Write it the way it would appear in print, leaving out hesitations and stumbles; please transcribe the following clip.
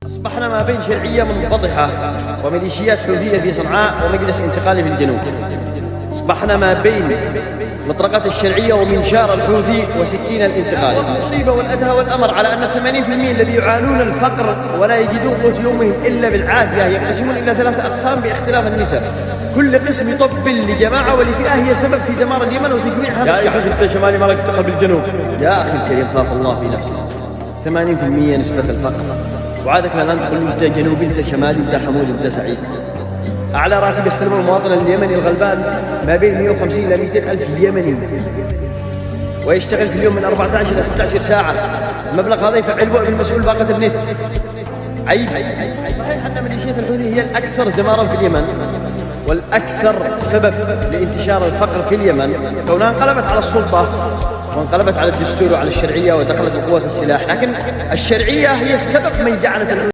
أصبحنا ما بين شرعية منبطحة وميليشيات حوثية في صنعاء ومجلس انتقالي في الجنوب. أصبحنا ما بين مطرقة الشرعية ومنشار الحوثي وسكين الانتقال. المصيبة والأدهى والأمر على أن 80% الذي يعانون الفقر ولا يجدون قوت يومهم إلا بالعافية ينقسمون إلى 3 أقسام باختلاف النسب. كل قسم يطبل لجماعة ولفئة هي سبب في دمار اليمن وتجميع هذا الشعب. يا أخي أنت شمالي ما لك دخل بالجنوب. يا أخي الكريم خاف الله في نفسك. 80% نسبة الفقر، وعادك الآن تقول أنت جنوبي أنت شمالي أنت حمود أنت سعيد. أعلى راتب يستلمه المواطن اليمني الغلبان ما بين 150 إلى 200 ألف يمني، ويشتغل في اليوم من 14 إلى 16 ساعة. المبلغ هذا يفعل به المسؤول باقة النت. عيب. صحيح أن ميليشيات الحوثي هي الأكثر دمارا في اليمن والأكثر سبب لانتشار الفقر في اليمن، كونها انقلبت على السلطة وانقلبت على الدستور وعلى الشرعية ودخلت القوات السلاح، لكن الشرعية هي السبب من جعلت